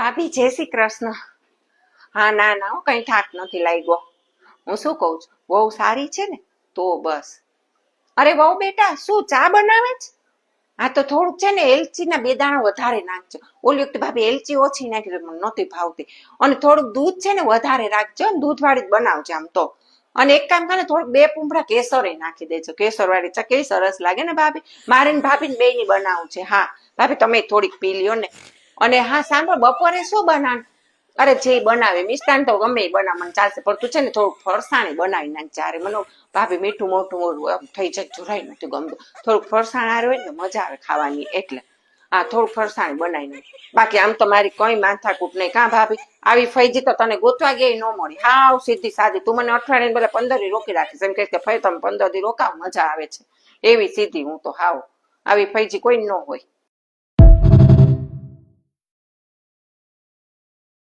ભાભી જય શ્રી કૃષ્ણ. હા ના ના હો, કઈ થાક નથી લાગ્યો. હું શું કઉ છું, બહુ સારી છે ને તો બસ. અરે બહુ બેટા શું ચા બનાવે છે? હા તો થોડુંક છે ને એલચી ના 2 દાણા વધારે નાખજો. ઓલી વખતે ભાભી એલચી ઓછી નાખી મને નહોતી ભાવતી. અને થોડુંક દૂધ છે ને વધારે રાખજો, દૂધ વાળી જ બનાવજો આમ તો. અને એક કામ કરે, થોડુંક 2 પૂંભડા કેસર નાખી દેજો. કેસર વાળી ચા કેવી સરસ લાગે ને ભાભી. મારે ને ભાભી ને 2 ની બનાવું છે. હા ભાભી તમે થોડીક પી લ્યો ને. અને હા સાંભળો, બપોરે શું બનાવ? અરે જે બનાવે, મિષ્ટાન તો ગમે એ બનાવ મને ચાલશે, પણ તું છે ને થોડુંક ફરસાણી બનાવી નાખ. જ્યારે મને ભાભી મીઠું મોટું મોટું થઈ જાય, જરાય નથી ગમતું. થોડુંક ફરસાણ હારું હોય ને મજા આવે ખાવાની, એટલે હા થોડુંક ફરસાણ બનાવી નાખ. બાકી આમ તો મારી કઈ માથાકૂટ નહીં. કાં ભાભી આવી ફૈજી તો તને ગોતવા ગઈ ન મળી. હાવ સીધી સાદી. તું મને અઠવાડિયે બધા 15 દી રોકી રાખીશ, એમ કે ફઈ તમે 15 દી રોકાવ, મજા આવે છે એવી સીધી. હું તો હાવ આવી ફૈજી કોઈ ન હોય.